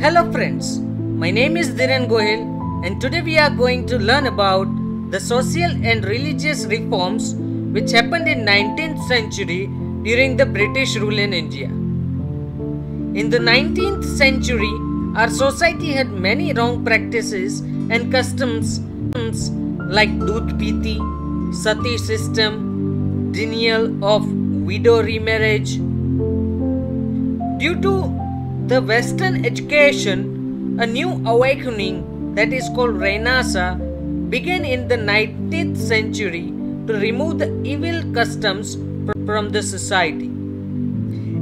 Hello friends, my name is Dhiren Gohil and today we are going to learn about the social and religious reforms which happened in 19th century during the British rule in India. In the 19th century, our society had many wrong practices and customs like Dudh Piti, Sati system, denial of widow remarriage. Due to the Western education, a new awakening that is called Renaissance began in the 19th century to remove the evil customs from the society.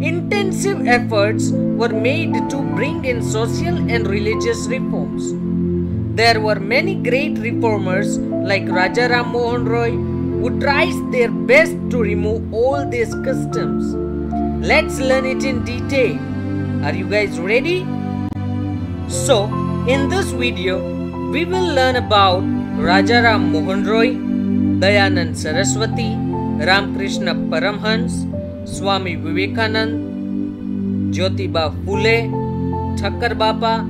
Intensive efforts were made to bring in social and religious reforms. There were many great reformers like Raja Ram Mohan Roy who tried their best to remove all these customs. Let's learn it in detail. Are you guys ready? So, in this video, we will learn about Raja Ram Mohan Roy, Dayanand Saraswati, Ramakrishna Paramhans, Swami Vivekanand, Jyotiba Phule, Thakkar Bapa,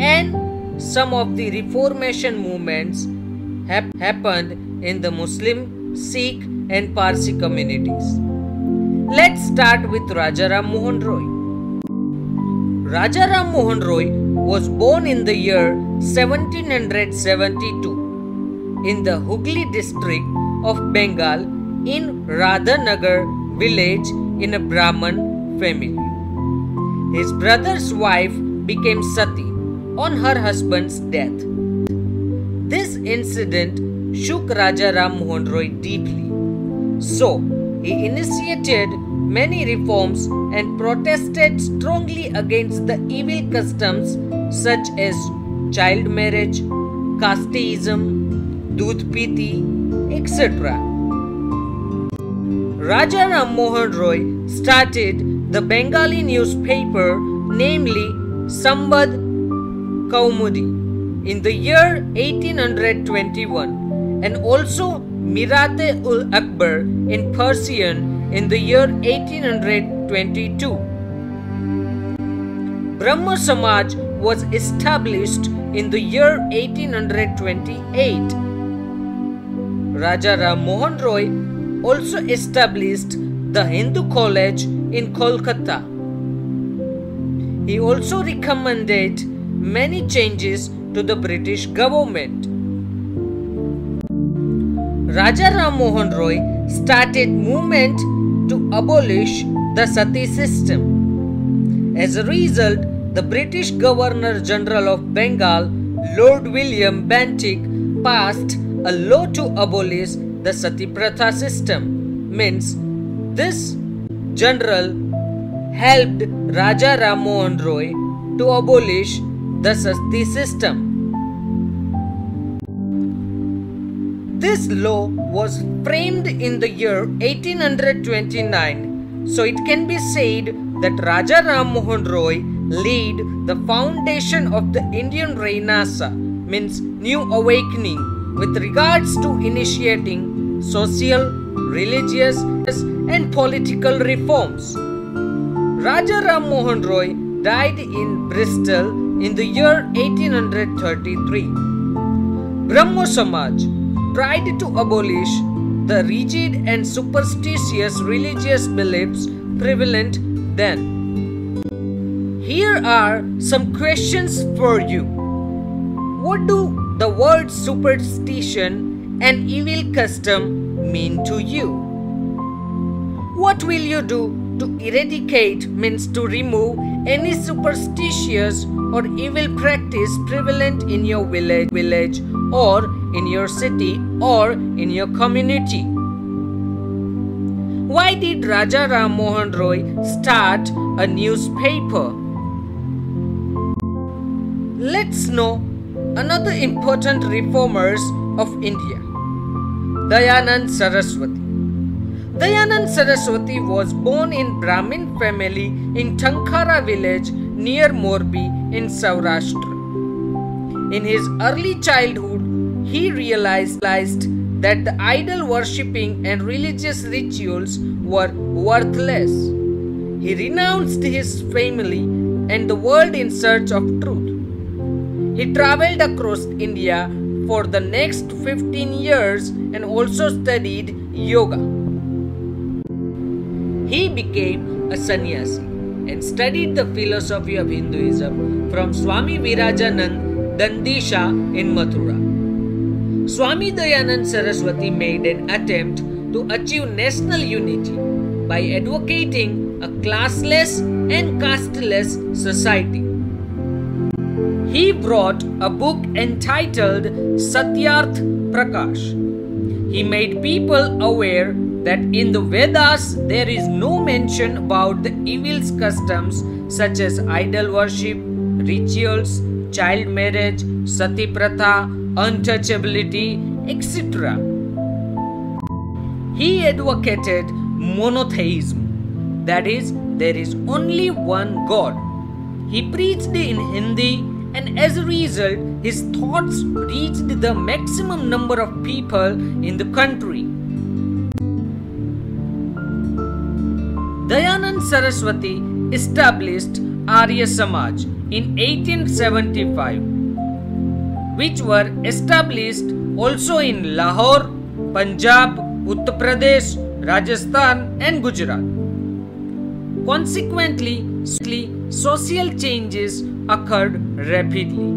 and some of the Reformation movements happened in the Muslim, Sikh and Parsi communities. Let's start with Raja Ram Mohan Roy. Raja Ram Mohan Roy was born in the year 1772 in the Hooghly district of Bengal in Radhanagar village in a Brahman family. His brother's wife became Sati on her husband's death. This incident shook Raja Ram Mohan Roy deeply. So, he initiated many reforms and protested strongly against the evil customs such as child marriage, casteism, Dudh Piti, etc. Raja Ram Mohan Roy started the Bengali newspaper, namely Sambad Kaumudi, in the year 1821 and also Mirate-ul-Akbar in Persian in the year 1822. Brahmo Samaj was established in the year 1828. Raja Ram Mohan Roy also established the Hindu College in Kolkata. He also recommended many changes to the British government. Raja Ram Mohan Roy started movement to abolish the Sati system. As a result, the British Governor General of Bengal, Lord William Bentinck, passed a law to abolish the Sati Pratha system. Means, this general helped Raja Ram Mohan Roy to abolish the Sati system. This law was framed in the year 1829, so it can be said that Raja Ram Mohan Roy laid the foundation of the Indian Renaissance, means new awakening, with regards to initiating social, religious and political reforms. Raja Ram Mohan Roy died in Bristol in the year 1833. Brahmo Samaj tried to abolish the rigid and superstitious religious beliefs prevalent then. Here are some questions for you. What do the words superstition and evil custom mean to you? What will you do to eradicate, means to remove any superstitious or evil practice prevalent in your village or in your city or in your community? Why did Raja Ram Mohan Roy start a newspaper? Let's know another important reformers of India, Dayanand Saraswati. Dayanand Saraswati was born in Brahmin family in Tankara village near Morbi in Saurashtra. In his early childhood, he realized that the idol worshipping and religious rituals were worthless. He renounced his family and the world in search of truth. He traveled across India for the next 15 years and also studied yoga. He became a sannyasi and studied the philosophy of Hinduism from Swami Virajanand Dandisha in Mathura. Swami Dayanand Saraswati made an attempt to achieve national unity by advocating a classless and casteless society. He wrote a book entitled Satyarth Prakash. He made people aware that in the Vedas there is no mention about the evil customs such as idol worship, rituals, child marriage, sati pratha, untouchability, etc. He advocated monotheism, that is, there is only one God. He preached in Hindi, and as a result, his thoughts reached the maximum number of people in the country. Dayanand Saraswati established Arya Samaj in 1875, which were established also in Lahore, Punjab, Uttar Pradesh, Rajasthan and Gujarat. Consequently, social changes occurred rapidly.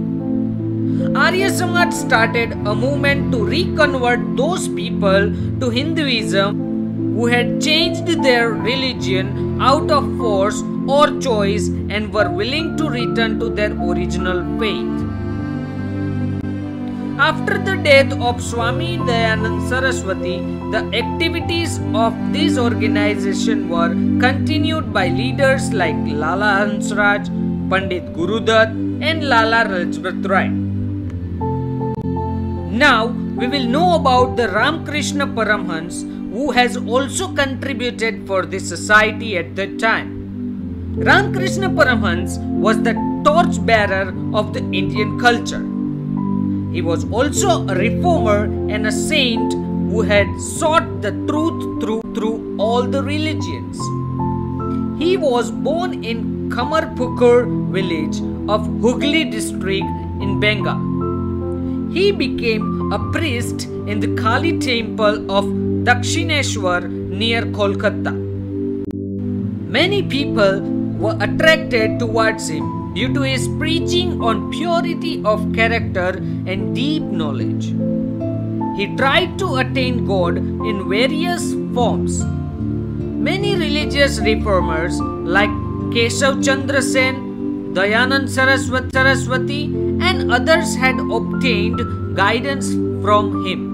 Arya Samaj started a movement to reconvert those people to Hinduism who had changed their religion out of force or choice and were willing to return to their original faith. After the death of Swami Dayanand Saraswati, the activities of this organization were continued by leaders like Lala Hansraj, Pandit Gurudutt and Lala Lajpat Rai. Now we will know about the Ramakrishna Paramhans, who has also contributed for this society at that time. Ramakrishna Paramhans was the torchbearer of the Indian culture. He was also a reformer and a saint who had sought the truth through all the religions. He was born in Kamarpukur village of Hooghly district in Bengal. He became a priest in the Kali temple of Dakshineshwar near Kolkata. Many people were attracted towards him due to his preaching on purity of character and deep knowledge. He tried to attain God in various forms. Many religious reformers like Keshav Chandra Sen, Dayanand Saraswati and others had obtained guidance from him.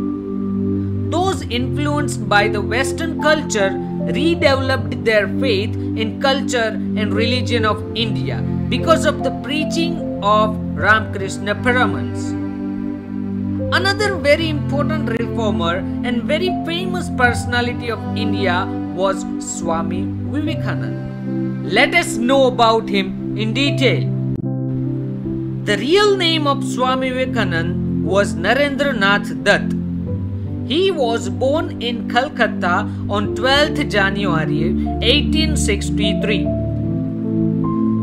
Those influenced by the Western culture redeveloped their faith in culture and religion of India because of the preaching of Ramakrishna Paramhans. Another very important reformer and very famous personality of India was Swami Vivekananda. Let us know about him in detail. The real name of Swami Vivekananda was Narendranath Dutt. He was born in Calcutta on 12th January 1863.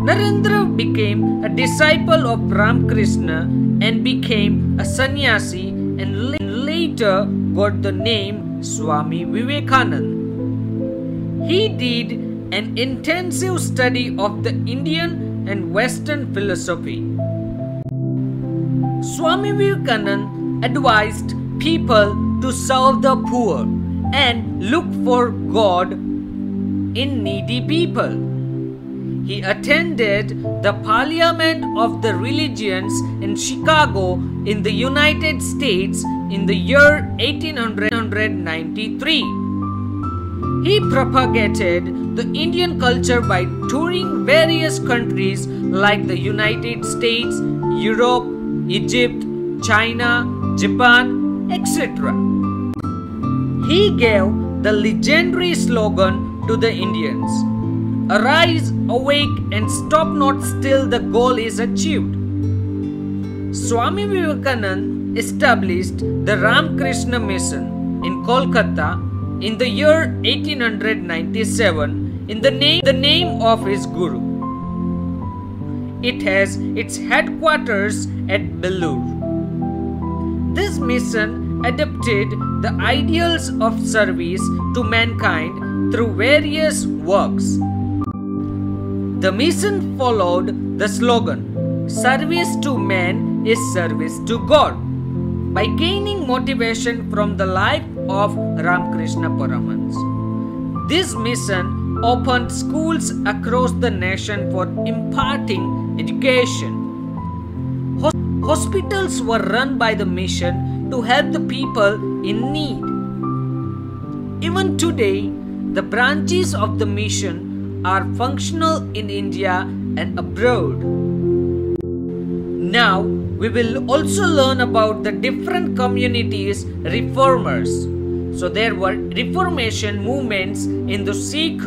Narendra became a disciple of Ramakrishna and became a sannyasi and later got the name Swami Vivekananda. He did an intensive study of the Indian and Western philosophy. Swami Vivekananda advised people to serve the poor and look for God in needy people. He attended the Parliament of the Religions in Chicago in the United States in the year 1893. He propagated the Indian culture by touring various countries like the United States, Europe, Egypt, China, Japan, etc. He gave the legendary slogan to the Indians, "Arise, awake and stop not till the goal is achieved." Swami Vivekananda established the Ramakrishna Mission in Kolkata in the year 1897 in the name of his guru. it has its headquarters at Belur. This mission adopted the ideals of service to mankind through various works. The mission followed the slogan, "Service to man is service to God," by gaining motivation from the life of Ramakrishna Paramhans. This mission opened schools across the nation for imparting education. Hospitals were run by the mission to help the people in need. Even today, the branches of the mission are functional in India and abroad. Now, we will also learn about the different communities' reformers. So there were reformation movements in the Sikh,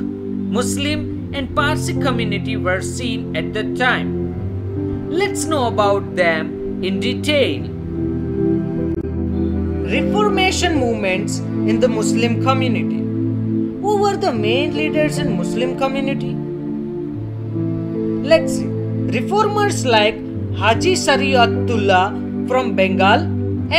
Muslim and Parsi community were seen at the time. Let's know about them in detail. Reformation movements in the Muslim community. Who were the main leaders in Muslim community? Let's see. Reformers like Haji Shariatullah from Bengal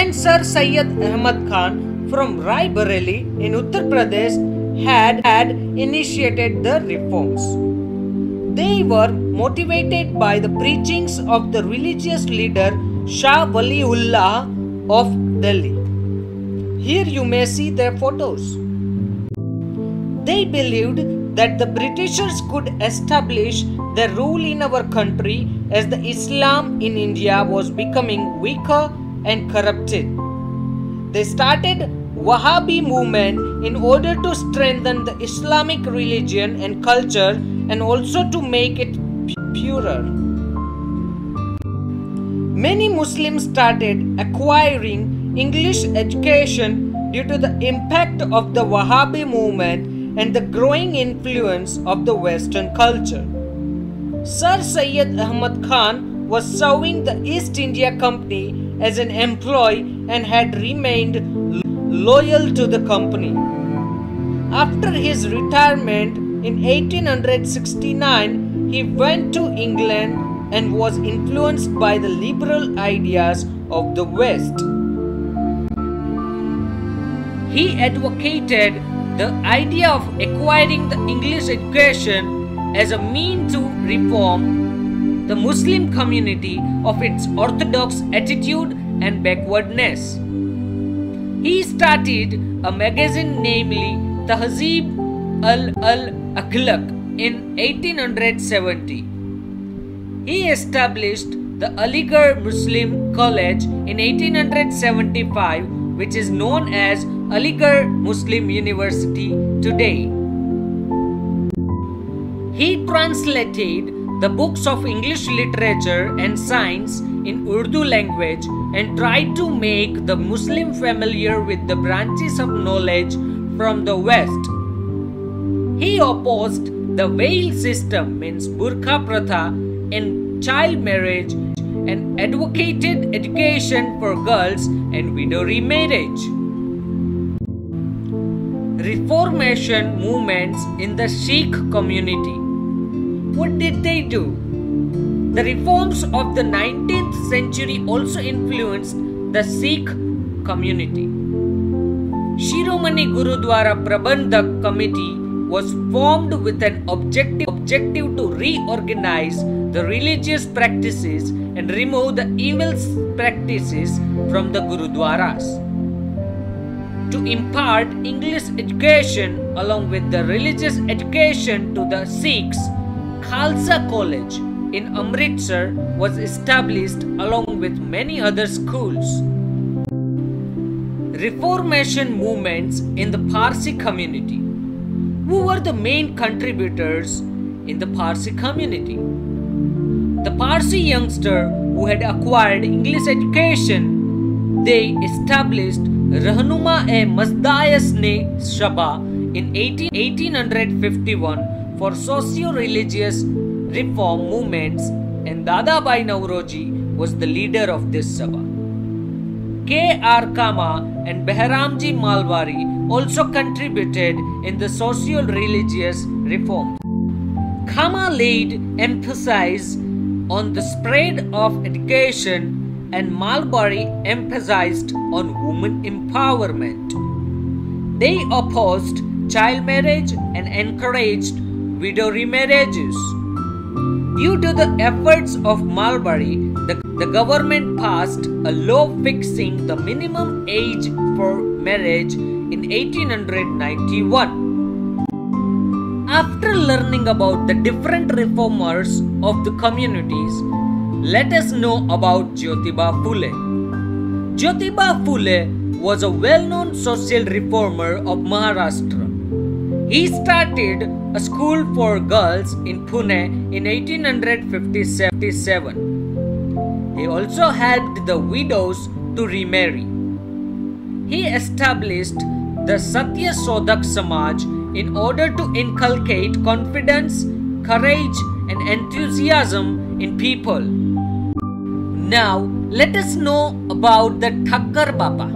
and Sir Syed Ahmad Khan from Rai Bareli in Uttar Pradesh had initiated the reforms. They were motivated by the preachings of the religious leader Shah Waliullah of Delhi. Here you may see their photos. They believed that the Britishers could establish their rule in our country as the Islam in India was becoming weaker and corrupted. They started Wahhabi movement in order to strengthen the Islamic religion and culture and also to make it purer. Many Muslims started acquiring English education due to the impact of the Wahhabi movement and the growing influence of the Western culture. Sir Syed Ahmad Khan was serving the East India Company as an employee and had remained loyal to the company. After his retirement in 1869, he went to England and was influenced by the liberal ideas of the West. He advocated the idea of acquiring the English education as a means to reform the Muslim community of its orthodox attitude and backwardness. He started a magazine namely Tahzeeb al-Akhlaq in 1870. He established the Aligarh Muslim College in 1875, which is known as Aligarh Muslim University today. He translated the books of English literature and science in Urdu language and tried to make the Muslim familiar with the branches of knowledge from the West. He opposed the veil system, means burqa pratha, and child marriage and advocated education for girls and widow remarriage. Reformation movements in the Sikh community. What did they do? The reforms of the 19th century also influenced the Sikh community. Shiromani Gurudwara Prabandhak Committee was formed with an objective to reorganize the religious practices and remove the evil practices from the Gurudwaras. To impart English education along with the religious education to the Sikhs, Khalsa College in Amritsar was established along with many other schools. Reformation movements in the Parsi community. Who were the main contributors in the Parsi community? The Parsi youngster who had acquired English education, they established Rahnuma-e-Mazdayas-ne Shaba in 1851 for socio-religious reform movements, and Dadabhai Nauroji was the leader of this Sabha. K.R. Kama and Behramji Malwari also contributed in the socio-religious reforms. Kama laid emphasis on the spread of education, and Marlborough emphasized on women empowerment. They opposed child marriage and encouraged widow remarriages. Due to the efforts of Marlborough, the government passed a law fixing the minimum age for marriage in 1891. After learning about the different reformers of the communities, let us know about Jyotiba Phule. Jyotiba Phule was a well-known social reformer of Maharashtra. He started a school for girls in Pune in 1857. He also helped the widows to remarry. He established the Satya Sodhak Samaj in order to inculcate confidence, courage, and enthusiasm in people. Now, let us know about the Thakkar Bapa.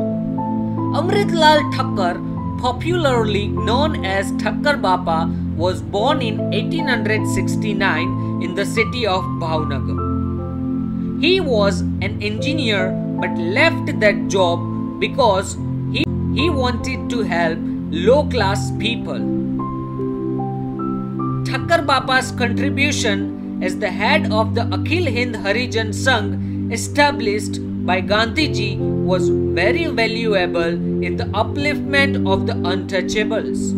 Amritlal Thakkar, popularly known as Thakkar Bapa, was born in 1869 in the city of Bhavnagar. He was an engineer but left that job because he wanted to help low-class people. Thakkar Bapa's contribution as the head of the Akhil Hind Harijan Sangh established by Gandhiji was very valuable in the upliftment of the untouchables.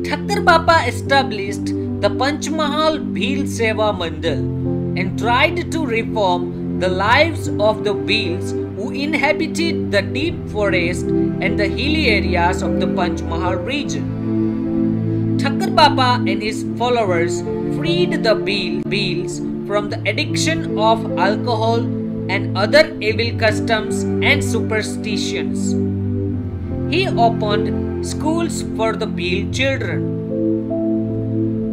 Thakkar Bapa established the Panchmahal Bhil Seva Mandal and tried to reform the lives of the Bhils who inhabited the deep forest and the hilly areas of the Panchmahal region. Thakkar Bapa and his followers freed the Bhils from the addiction of alcohol and other evil customs and superstitions. He opened schools for the Bhil children.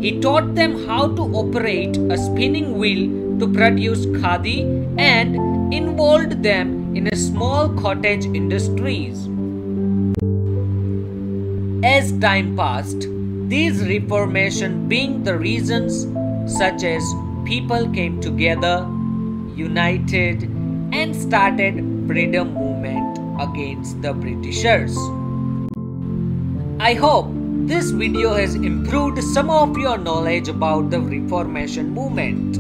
He taught them how to operate a spinning wheel to produce khadi and involved them in a small cottage industries. As time passed, these reformation being the reasons such as people came together, united, and started freedom movement against the Britishers. I hope this video has improved some of your knowledge about the Reformation movement.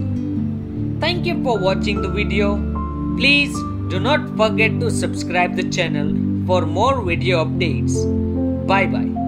Thank you for watching the video. Please do not forget to subscribe the channel for more video updates. Bye bye.